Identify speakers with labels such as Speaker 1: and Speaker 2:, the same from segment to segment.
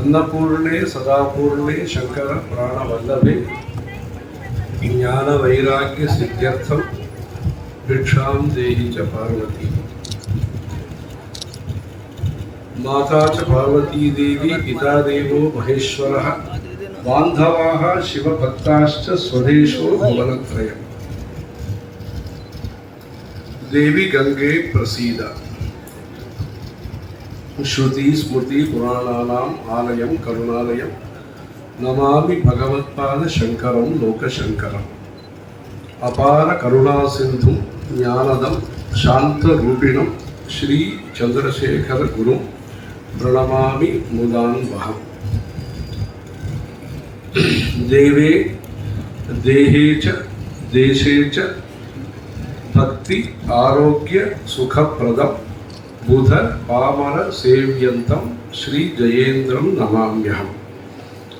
Speaker 1: अन्नपूर्णे सदापूर्णे शंकर प्राणवल्लभे ज्ञान वैराग्य सिद्ध्यर्थम भिक्षां देहि च पार्वती। माता च पार्वती देवी पिता देवो महेश्वरः बान्धवाः शिवभक्ताश्च स्वदेशो भुवनत्रयम्। देवी गंगे प्रसीद। श्रुति स्मृति पुराणानाम् आलयं करुणालयं नमामि भगवत्पाद शंकरं लोकशंकरम्। अपार करुणा सिंधु ज्ञानदं शांत रूपिणं श्री चंद्रशेखर गुरुं प्रणमामि मुदान्वहम्। देवे देहे च देशे च भक्ति आरोग्य सुखप्रदं बुध पामर सेव्यन्तं श्री जयेन्द्रं नमाम्यहम्।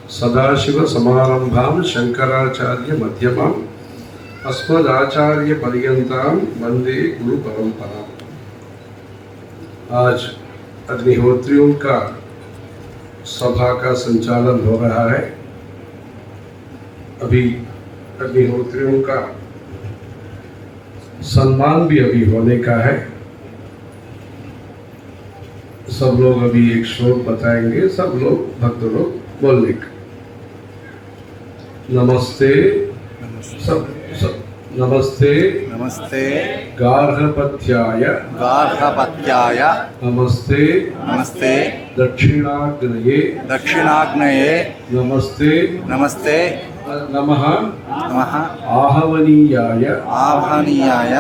Speaker 1: सदाशिव समारंभां शंकराचार्य मध्यमाम् अस्मदाचार्य पर्यन्तां वंदे गुरु परंपरा। आज अग्निहोत्रियों का सभा का संचालन हो रहा है। अभी अग्निहोत्रियों का सम्मान भी अभी होने का है। सब लोग अभी एक श्लोक बताएंगे, सब लोग भक्त लोग बोलने का। नमस्ते सब नमस्ते
Speaker 2: नमस्ते
Speaker 1: गार्हपत्याय
Speaker 2: गार्हपत्याय
Speaker 1: नमस्ते
Speaker 2: नमस्ते
Speaker 1: दक्षिणाग्नये
Speaker 2: दक्षिणाग्नये
Speaker 1: नमस्ते
Speaker 2: नमस्ते
Speaker 1: नमः
Speaker 2: नमः
Speaker 1: आहवनीयाय
Speaker 2: आह्वनीयाय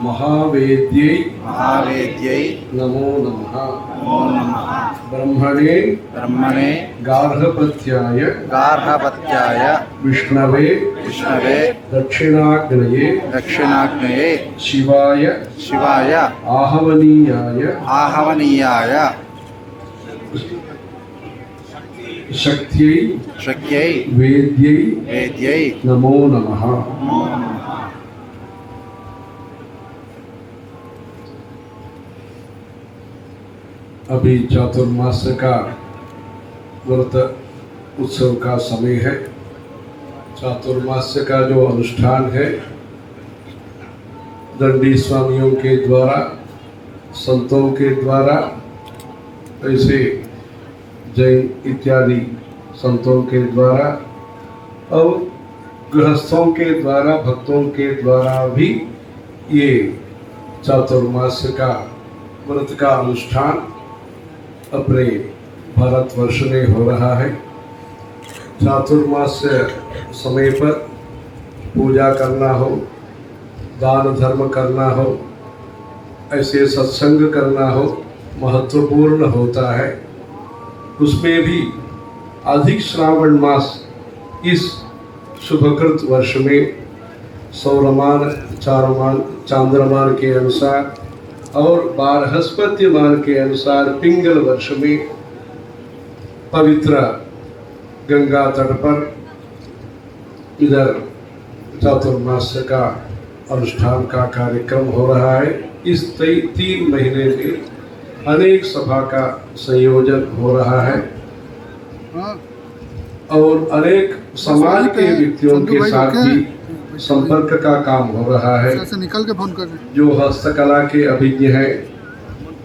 Speaker 1: महावेद्यै
Speaker 2: महावेद्यै
Speaker 1: नमो नमः।
Speaker 2: नमो नमः।
Speaker 1: ब्रह्मणे
Speaker 2: ब्रह्मणे
Speaker 1: गार्हपत्याय
Speaker 2: गार्हपत्याय
Speaker 1: विष्णवे
Speaker 2: विष्णवे
Speaker 1: दक्षिणाग्नये
Speaker 2: दक्षिणाग्नये
Speaker 1: शिवाय
Speaker 2: शिवाय
Speaker 1: आहवनीयाय
Speaker 2: आह्वनीयाय
Speaker 1: शक्त्यै
Speaker 2: शक्यै
Speaker 1: वेद्यै
Speaker 2: वेद्यै
Speaker 1: नमो नमः। अभी चातुर्मास का व्रत उत्सव का समय है। चातुर्मास का जो अनुष्ठान है दंडी स्वामियों के द्वारा, संतों के द्वारा, ऐसे जैन इत्यादि संतों के द्वारा और गृहस्थों के द्वारा, भक्तों के द्वारा भी ये चातुर्मास का व्रत का अनुष्ठान अपने भारतवर्ष में हो रहा है। चातुर्मास समय पर पूजा करना हो, दान धर्म करना हो, ऐसे सत्संग करना हो, महत्वपूर्ण होता है। उसमें भी अधिक श्रावण मास इस शुभकृत वर्ष में सौरमान चांद्रमान के अनुसार और बारहस्पत्यमान के अनुसार पिंगल वर्ष में पवित्र गंगा तट पर इधर चातुर्मास का अनुष्ठान का कार्यक्रम हो रहा है। इस 3 महीने में अनेक सभा का संयोजन हो रहा है और अनेक समाज के व्यक्तियों के साथ भी संपर्क का काम हो रहा है।
Speaker 2: निकल के फोन कर
Speaker 1: जो हस्तकला के अभिज्ञ हैं,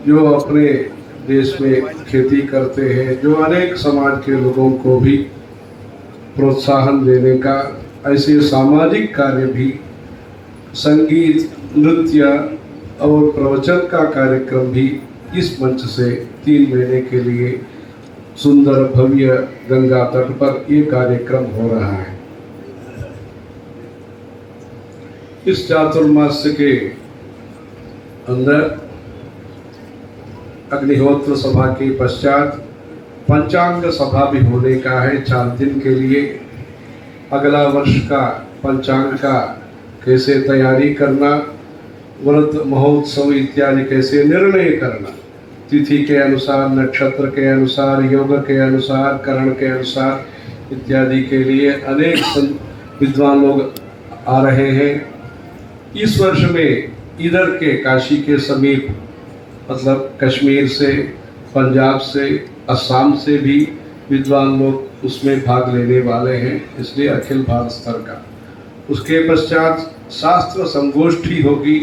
Speaker 1: जो अपने देश में खेती करते हैं, जो अनेक समाज के लोगों को भी प्रोत्साहन देने का, ऐसे सामाजिक कार्य भी, संगीत, नृत्य और प्रवचन का कार्यक्रम भी इस मंच से 3 महीने के लिए सुंदर भव्य गंगा तट पर ये कार्यक्रम हो रहा है। इस चातुर्मास के अंदर अग्निहोत्र सभा के पश्चात पंचांग सभा भी होने का है 4 दिन के लिए। अगला वर्ष का पंचांग का कैसे तैयारी करना, व्रत महोत्सव इत्यादि कैसे निर्णय करना, तिथि के अनुसार, नक्षत्र के अनुसार, योग के अनुसार, करण के अनुसार इत्यादि के लिए अनेक विद्वान लोग आ रहे हैं। इस वर्ष में इधर के काशी के समीप मतलब कश्मीर से, पंजाब से, असम से भी विद्वान लोग उसमें भाग लेने वाले हैं, इसलिए अखिल भारत स्तर का। उसके पश्चात शास्त्र संगोष्ठी होगी,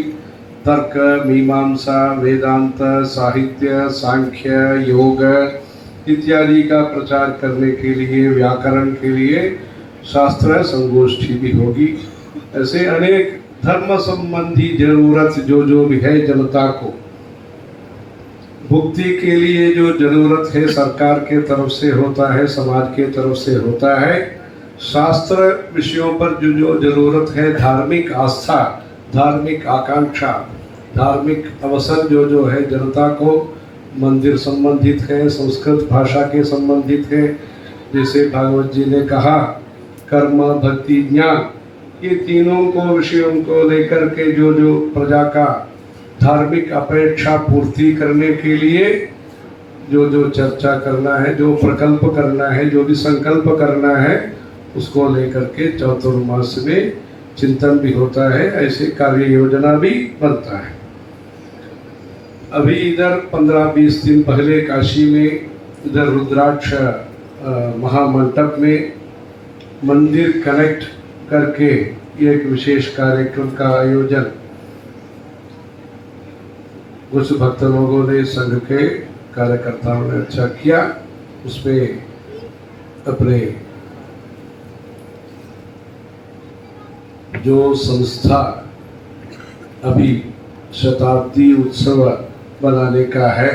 Speaker 1: तर्क, मीमांसा, वेदांत, साहित्य, सांख्य, योग इत्यादि का प्रचार करने के लिए, व्याकरण के लिए शास्त्र संगोष्ठी भी होगी। ऐसे अनेक धर्म संबंधी जरूरत जो भी है जनता को, भुक्ति के लिए जो जरूरत है सरकार के तरफ से होता है, समाज के तरफ से होता है। शास्त्र विषयों पर जो जरूरत है, धार्मिक आस्था, धार्मिक आकांक्षा, धार्मिक अवसर जो है जनता को, मंदिर संबंधित है, संस्कृत भाषा के संबंधित है। जैसे भागवत जी ने कहा कर्म, भक्ति, ज्ञान, ये तीनों को विषयों को लेकर के जो प्रजा का धार्मिक अपेक्षा पूर्ति करने के लिए जो चर्चा करना है, जो प्रकल्प करना है, जो भी संकल्प करना है, उसको लेकर के चातुर्मास में चिंतन भी होता है, ऐसे कार्य योजना भी बनता है। अभी इधर 15-20 दिन पहले काशी में इधर रुद्राक्ष महामंडप में मंदिर कनेक्ट करके एक विशेष कार्यक्रम का आयोजन कुछ भक्त लोगों ने, संघ के कार्यकर्ताओं ने अच्छा किया। उसमें अपने जो संस्था अभी शताब्दी उत्सव बनाने का है,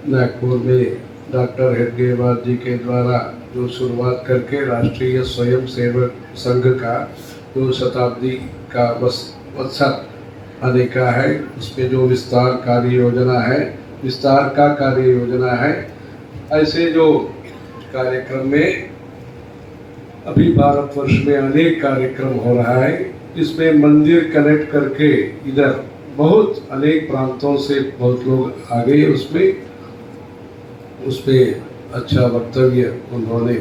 Speaker 1: नागपुर में डॉक्टर हेडगेवार जी के द्वारा जो शुरुआत करके राष्ट्रीय स्वयं सेवक संघ का जो शताब्दी का वत्सर आने का है, उसमें जो विस्तार कार्य योजना है, विस्तार का कार्य योजना है। ऐसे जो कार्यक्रम में अभी भारतवर्ष में अनेक कार्यक्रम हो रहा है, इसमें मंदिर कनेक्ट करके इधर बहुत अनेक प्रांतों से बहुत लोग आ गए। उसमें अच्छा वक्तव्य उन्होंने,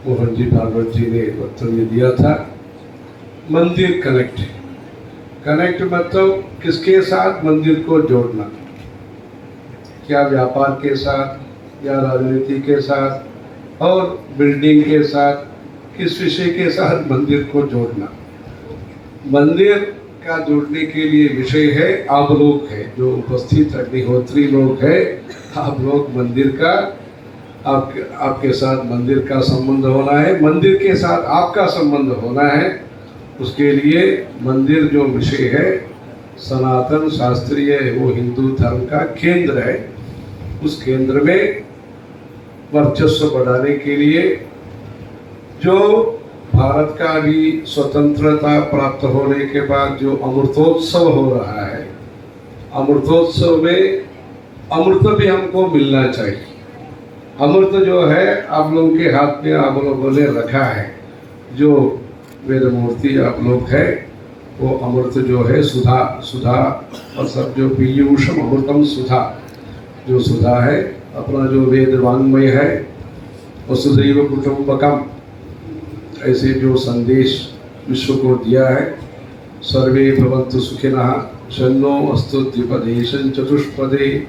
Speaker 1: मोहन जी भागवत जी ने वक्तव्य दिया था। मंदिर कनेक्ट मतलब किसके साथ? मंदिर को जोड़ना। क्या व्यापार के साथ या राजनीति के साथ और बिल्डिंग के साथ, किस विषय के साथ मंदिर को जोड़ना? मंदिर का जोड़ने के लिए विषय है आप लोग है, जो उपस्थित अग्निहोत्री लोग है, आप लोग मंदिर का, आपके साथ मंदिर का संबंध होना है, मंदिर के साथ आपका संबंध होना है। उसके लिए मंदिर जो विषय है सनातन शास्त्रीय है, वो हिंदू धर्म का केंद्र है। उस केंद्र में वर्चस्व बढ़ाने के लिए जो भारत का भी स्वतंत्रता प्राप्त होने के बाद जो अमृतोत्सव हो रहा है, अमृतोत्सव में अमृत भी हमको मिलना चाहिए। अमृत जो है आप लोगों के हाथ में आप लोगों ने रखा है, जो वेद मूर्ति आप लोग है, वो अमृत जो है सुधा और सब जो पीयूषम अमृतम सुधा, जो सुधा है अपना जो वेद वांग्मय है, वसुधैव कुटुंबकम, ऐसे जो संदेश विश्व को दिया है। सर्वे भवन्तु सुखिनः शन्नो अस्तु द्विपदे चतुष्पदे,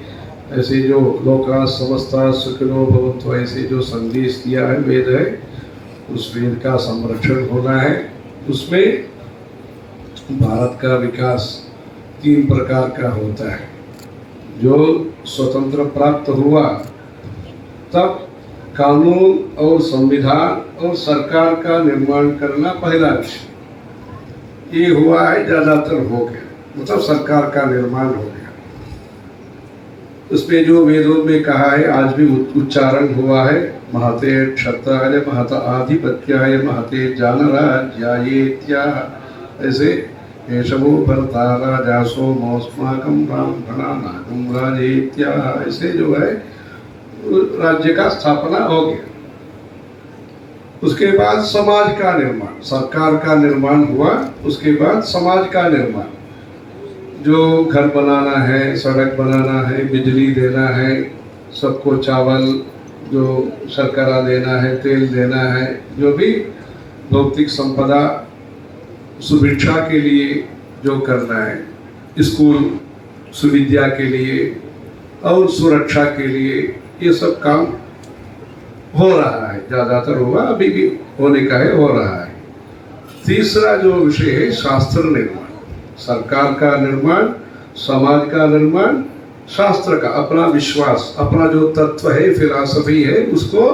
Speaker 1: ऐसे जो लोका समस्ता सुखिनो भवन्तु, ऐसे जो संदेश दिया है वेद है, उस वेद का संरक्षण होना है। उसमें भारत का विकास 3 प्रकार का होता है। जो स्वतंत्र प्राप्त हुआ तब कानून और संविधान और सरकार का निर्माण करना पहला विषय, ये हुआ है, ज़्यादातर हो गया, मतलब सरकार का निर्माण हो गया। उसमें जो वेदों में कहा है आज भी उच्चारण हुआ है, महते क्षत्राय महत आधिपत्याय महते जानराज्यायेत्या, ऐसे एषवो भरता राजासो मौस्माकं ब्राह्मणानागं राजेत्या, ऐसे जो है राज्य का स्थापना हो गया। उसके बाद समाज का निर्माण, सरकार का निर्माण हुआ, उसके बाद समाज का निर्माण, जो घर बनाना है, सड़क बनाना है, बिजली देना है, सबको चावल, जो शर्करा देना है, तेल देना है, जो भी भौतिक संपदा सुभिक्षा के लिए जो करना है, स्कूल सुविद्या के लिए और सुरक्षा के लिए, ये सब काम हो रहा है, ज्यादातर होगा, अभी भी होने का है, हो रहा है। तीसरा जो विषय है शास्त्र निर्माण, सरकार का निर्माण, समाज का निर्माण, शास्त्र का अपना विश्वास, अपना जो तत्व है, फिलॉसफी है, उसको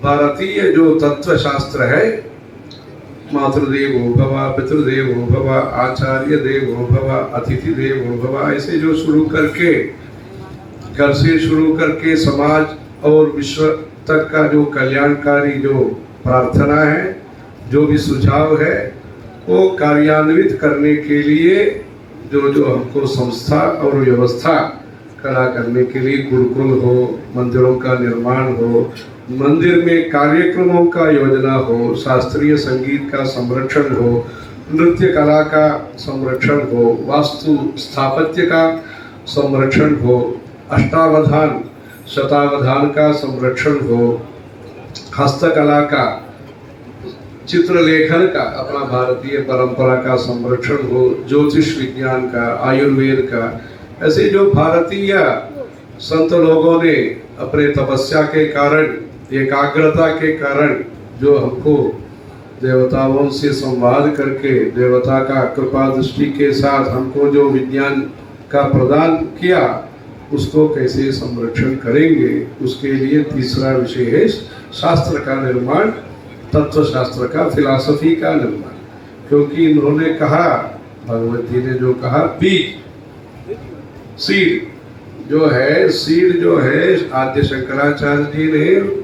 Speaker 1: भारतीय जो तत्व शास्त्र है, मातृदेवो भव, पितृदेवो भव, आचार्य देवो भव, अतिथि देवो भव, ऐसे जो शुरू करके घर से शुरू करके समाज और विश्व तक का जो कल्याणकारी जो प्रार्थना है, जो भी सुझाव है, वो कार्यान्वित करने के लिए जो जो हमको संस्था और व्यवस्था खड़ा करने के लिए गुरुकुल हो, मंदिरों का निर्माण हो, मंदिर में कार्यक्रमों का योजना हो, शास्त्रीय संगीत का संरक्षण हो, नृत्य कला का संरक्षण हो, वास्तु स्थापत्य का संरक्षण हो, अष्टावधान शतावधान का संरक्षण हो, हस्तकला का, चित्रलेखन का, अपना भारतीय परंपरा का संरक्षण हो, ज्योतिष विज्ञान का, आयुर्वेद का, ऐसे जो भारतीय संत लोगों ने अपने तपस्या के कारण, एकाग्रता के कारण जो हमको देवताओं से संवाद करके देवता का कृपा दृष्टि के साथ हमको जो विज्ञान का प्रदान किया, उसको कैसे संरक्षण करेंगे, उसके लिए तीसरा विषय है शास्त्र का निर्माण, तत्व शास्त्र का, फिलॉसफी का निर्माण। क्योंकि इन्होंने कहा, भगवत जी ने जो कहा, बीज सीड जो है, सीड जो है, आद्य शंकराचार्य जी ने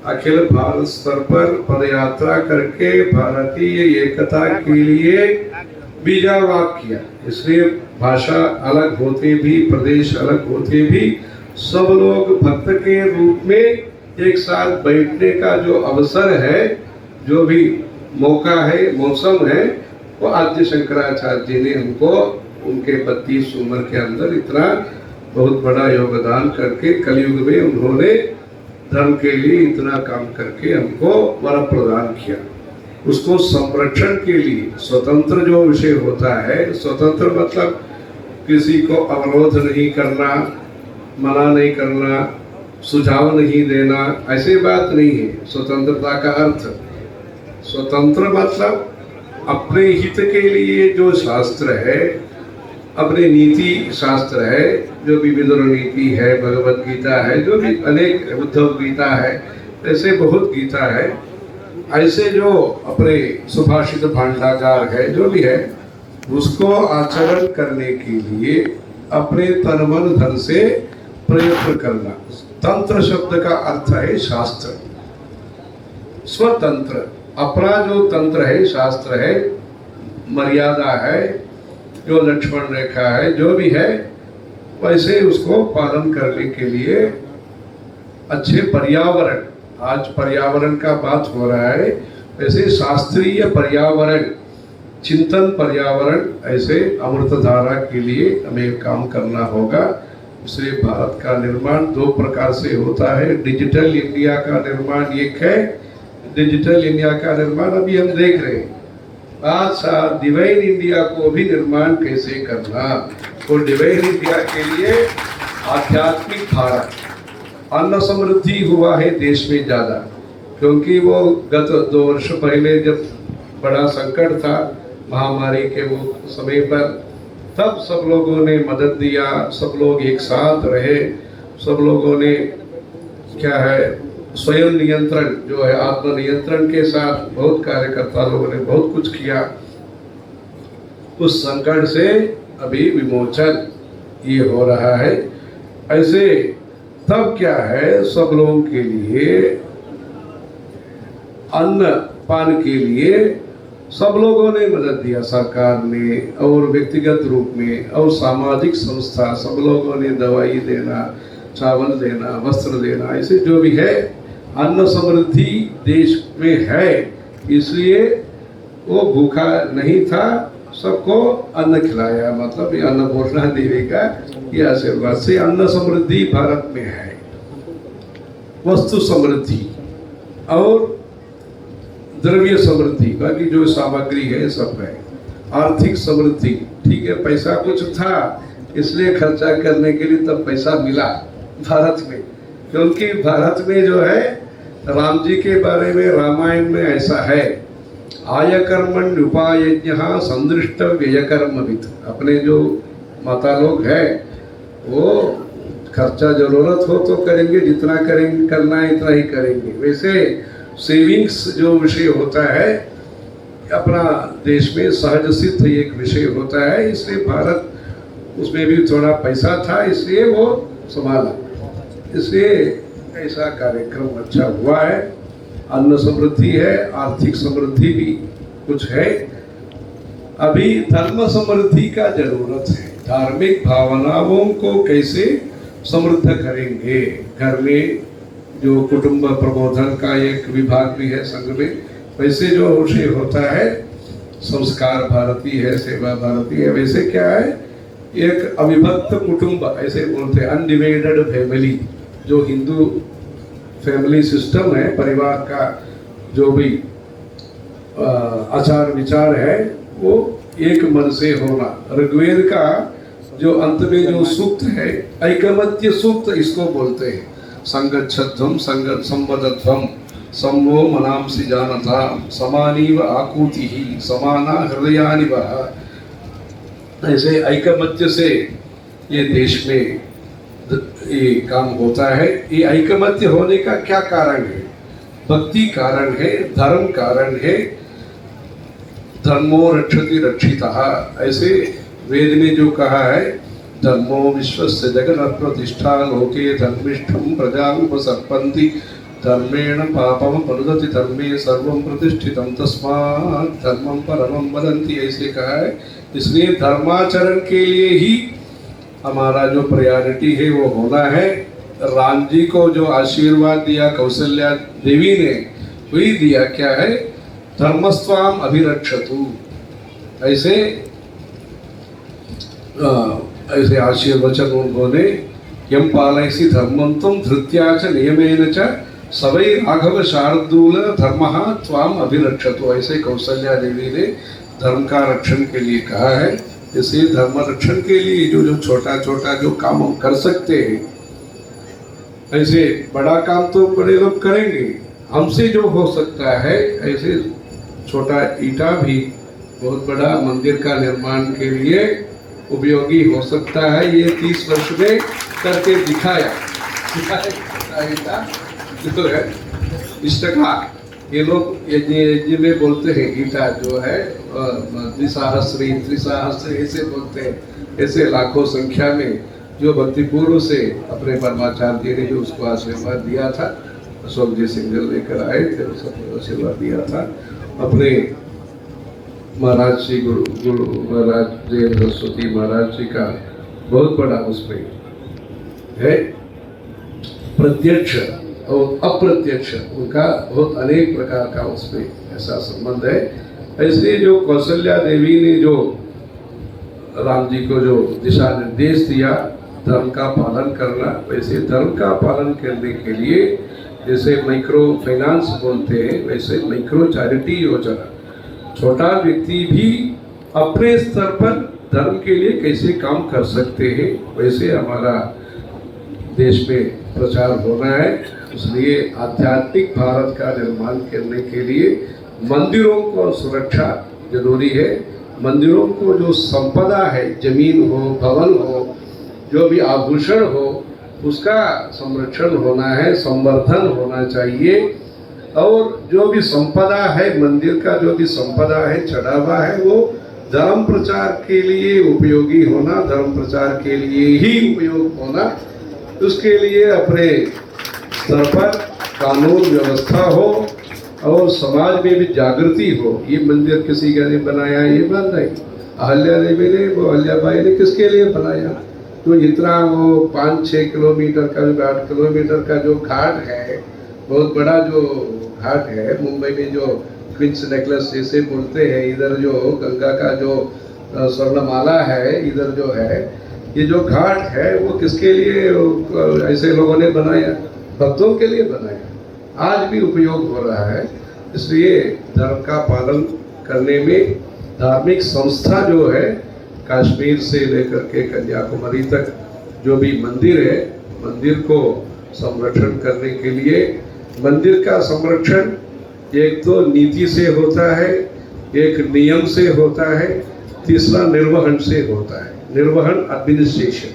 Speaker 1: अखिल भारत स्तर पर पदयात्रा करके भारतीय एकता के लिए बीजावाप किया। इसलिए भाषा अलग होते भी, प्रदेश अलग होते भी, सब लोग भक्त के रूप में एक साथ बैठने का जो अवसर है, जो भी मौका है, मौसम है, वो आद्य शंकराचार्य जी ने हमको उनके 32 उम्र के अंदर इतना बहुत बड़ा योगदान करके कलयुग में उन्होंने धर्म के लिए इतना काम करके हमको वर प्रदान किया। उसको संरक्षण के लिए स्वतंत्र जो विषय होता है, स्वतंत्र मतलब किसी को अवरोध नहीं करना, मना नहीं करना, सुझाव नहीं देना, ऐसी बात नहीं है। स्वतंत्रता का अर्थ, स्वतंत्र मतलब अपने हित के लिए जो शास्त्र है, अपने नीति शास्त्र है, जो भी विदुर नीति है, भगवत गीता है, जो भी अनेक, उद्धव गीता है, ऐसे बहुत गीता है, ऐसे जो अपने सुभाषित भांडागार है, जो भी है, उसको आचरण करने के लिए अपने तन मन धन से प्रयत्न करना। तंत्र शब्द का अर्थ है शास्त्र, स्वतंत्र, अपना जो तंत्र है, शास्त्र है, मर्यादा है, जो लक्ष्मण रेखा है, जो भी है, वैसे उसको पालन करने के लिए अच्छे पर्यावरण, आज पर्यावरण का बात हो रहा है, वैसे शास्त्रीय पर्यावरण, चिंतन पर्यावरण, ऐसे अमृतधारा के लिए हमें काम करना होगा। इसलिए भारत का निर्माण दो प्रकार से होता है। डिजिटल इंडिया का निर्माण एक है, डिजिटल इंडिया का निर्माण अभी हम देख रहे हैं। आज साथ डिवाइन इंडिया को भी निर्माण कैसे करना, तो डिवाइन इंडिया के लिए आध्यात्मिक धारा, अन्न समृद्धि हुआ है देश में ज़्यादा, क्योंकि वो गत 2 वर्ष पहले जब बड़ा संकट था महामारी के वो समय पर, तब सब लोगों ने मदद दिया, सब लोग एक साथ रहे, सब लोगों ने क्या है स्वयं नियंत्रण जो है, आत्मनियंत्रण के साथ बहुत कार्यकर्ता लोगों ने बहुत कुछ किया। उस संकट से अभी विमोचन ये हो रहा है। ऐसे तब क्या है, सब लोगों के लिए अन्न पान के लिए सब लोगों ने मदद दिया, सरकार ने और व्यक्तिगत रूप में और सामाजिक संस्था, सब लोगों ने दवाई देना, चावल देना, वस्त्र देना, ऐसे जो भी है अन्न समृद्धि देश में है, इसलिए वो भूखा नहीं था, सबको अन्न खिलाया, मतलब ये अन्न घोषणा देने का ये आशीर्वाद से अन्न समृद्धि भारत में है। वस्तु समृद्धि और द्रव्य समृद्धि, बाकी जो सामग्री है सब है। आर्थिक समृद्धि, ठीक है, पैसा कुछ था इसलिए खर्चा करने के लिए तब पैसा मिला भारत में, क्योंकि भारत में जो है राम जी के बारे में रामायण में ऐसा है, आयकर्मण उपायज्ञ संदृष्ट व्ययकर्मविद। अपने जो माता लोग हैं वो खर्चा जरूरत हो तो करेंगे, जितना करेंगे करना है इतना ही करेंगे। वैसे सेविंग्स जो विषय होता है अपना देश में सहज सिद्ध एक विषय होता है, इसलिए भारत उसमें भी थोड़ा पैसा था इसलिए वो संभाला, इसलिए ऐसा कार्यक्रम अच्छा हुआ है। अन्न समृद्धि है, आर्थिक समृद्धि भी कुछ है। अभी धर्म समृद्धि का जरूरत है। धार्मिक भावनाओं को कैसे समृद्ध करेंगे। घर में जो कुटुंब प्रबोधन का एक विभाग भी है संघ में, वैसे जो विषय होता है संस्कार भारती है, सेवा भारती है, वैसे क्या है एक अविभक्त कुटुंब ऐसे बोलते हैं, अनडिवाइडेड फैमिली। जो हिंदू फैमिली सिस्टम है, परिवार का जो भी आचार विचार है वो एक मन से होना। ऋग्वेद का जो अंत में जो सूक्त है ऐकमत्य सूक्त इसको बोलते हैं। संगच्छध्वम संग संवदध्वम समो मनांसि जानता समानीव आकूति समाना हृदयानि वह। ऐसे ऐकमत्य से ये देश में ये काम होता है। ये ऐकमत्य होने का क्या कारण है? भक्ति कारण है, धर्म कारण है। धर्मो रक्षति रक्षितः, ऐसे वेद में जो कहा है, धर्मो विश्वस्य जगन्नाथ प्रतिष्ठा लोके धर्मिष्ठम प्रजामुपसर्पन्ति धर्मेण पापम पनुदति धर्मे सर्वं प्रतिष्ठितं तस्मात् धर्मं परमं वदन्ति, ऐसे कहा है। इसलिए धर्माचरण के लिए ही हमारा जो प्रायोरिटी है वो होना है। राम जी को जो आशीर्वाद दिया कौशल्या देवी ने, वही दिया क्या है, धर्मस्वाम अभिरक्षतु। ऐसे आशीर्वचन उन्होंने, यम पालयसि धर्मंतम धृत्या च नियमेन च सवै राघव शार्दूल धर्मः त्वाम अभिरक्षतु। ऐसे कौशल्या देवी ने धर्म का रक्षण के लिए कहा है। इसलिए धर्म रक्षण के लिए जो जो छोटा छोटा जो काम हम कर सकते हैं, ऐसे बड़ा काम तो बड़े लोग करेंगे, हमसे जो हो सकता है ऐसे छोटा ईटा भी बहुत बड़ा मंदिर का निर्माण के लिए उपयोगी हो सकता है। ये 30 वर्ष में करके दिखाया ईटा जो है इष्टका। ये लोग यज्ञ में बोलते हैं ईटा जो है द्विसाहस्री त्रिसाहस्री ऐसे बोलते हैं। ऐसे लाखों संख्या में जो भक्तिपूर्व से अपने परमाचार्य ने जो उसको आशीर्वाद दिया था, अशोक जी सिंगल लेकर आए थे, उसको आशीर्वाद दिया था अपने महाराज श्री गुरु महाराज जय सरस्वती महाराज जी का बहुत बड़ा उसमें है प्रत्यक्ष और अप्रत्यक्ष, उनका बहुत अनेक प्रकार का उसमें ऐसा संबंध है। इसलिए जो कौशल्या देवी ने जो राम जी को जो दिशा निर्देश दिया धर्म का पालन करना, वैसे धर्म का पालन करने के लिए जैसे माइक्रो फाइनेंस बोलते हैं, वैसे माइक्रो चैरिटी योजना, छोटा व्यक्ति भी अपने स्तर पर धर्म के लिए कैसे काम कर सकते हैं, वैसे हमारा देश में प्रचार होना है। इसलिए आध्यात्मिक भारत का निर्माण करने के लिए मंदिरों को सुरक्षा जरूरी है। मंदिरों को जो संपदा है, जमीन हो, भवन हो, जो भी आभूषण हो, उसका संरक्षण होना है, संवर्धन होना चाहिए। और जो भी संपदा है, मंदिर का जो भी संपदा है, चढ़ावा है, वो धर्म प्रचार के लिए उपयोगी होना, धर्म प्रचार के लिए ही उपयोग होना। उसके लिए अपने स्तर पर कानून व्यवस्था हो और समाज में भी जागृति हो। ये मंदिर किसी का नहीं बनाया, ये बात नहीं। अहल्या देवी ने, वो अहल्याबाई ने किसके लिए बनाया? तो इतना वो 5-6 किलोमीटर का, 8 किलोमीटर का जो घाट है, बहुत बड़ा जो घाट है मुंबई में, जो क्वींस नेकलेस जैसे बोलते हैं, इधर जो गंगा का जो स्वर्णमाला है, इधर जो है ये जो घाट है, वो किसके लिए ऐसे लोगों ने बनाया? भक्तों के लिए बनाया। आज भी उपयोग हो रहा है। इसलिए धर्म का पालन करने में धार्मिक संस्था जो है, कश्मीर से लेकर के कन्याकुमारी तक जो भी मंदिर है, मंदिर को संरक्षण करने के लिए मंदिर का संरक्षण एक तो नीति से होता है, एक नियम से होता है, तीसरा निर्वहन से होता है। निर्वहन एडमिनिस्ट्रेशन,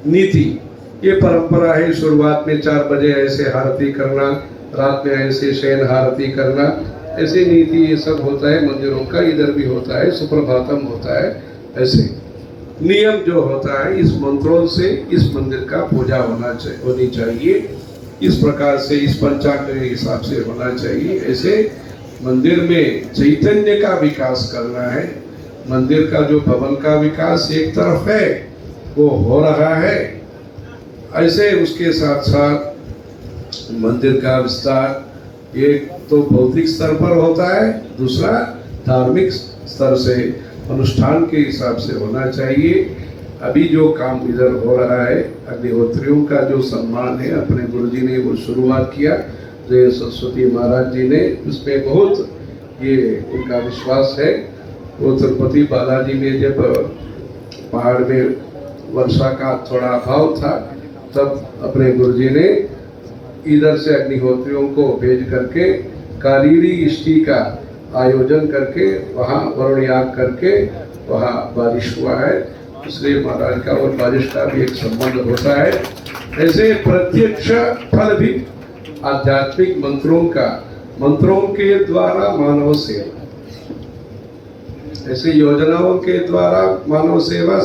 Speaker 1: नीति ये परंपरा है। शुरुआत में 4 बजे ऐसे आरती करना, रात में ऐसे शयन आरती करना, ऐसी नीति ये सब होता है मंदिरों का। इधर भी होता है, सुप्रभातम होता है। ऐसे नियम जो होता है, इस मंत्रों से इस मंदिर का पूजा होनी चाहिए। इस प्रकार से इस पंचांग के हिसाब से होना चाहिए। ऐसे मंदिर में चैतन्य का विकास करना है। मंदिर का जो भवन का विकास एक तरफ है वो हो रहा है, ऐसे उसके साथ साथ मंदिर का विस्तार एक तो भौतिक स्तर पर होता है, दूसरा धार्मिक स्तर से अनुष्ठान के हिसाब से होना चाहिए। अभी जो काम इधर हो रहा है, अग्निहोत्रियों का जो सम्मान है, अपने गुरुजी ने वो शुरुआत किया, जय सरस्वती महाराज जी ने, उसमें बहुत ये उनका विश्वास है। वो तिरुपति बालाजी में जब पहाड़ में वर्षा का थोड़ा अभाव था, तब अपने गुरुजी ने इधर से अग्निहोत्रियों को भेज करके कालीरी इष्टि का आयोजन करके वहाँ वरुण याग करके वहाँ बारिश हुआ है। इसलिए महाराज का और बारिश का भी एक संबंध होता है। ऐसे प्रत्यक्ष फल भी आध्यात्मिक मंत्रों के द्वारा मानव सेवा, ऐसे योजनाओं के द्वारा मानव सेवा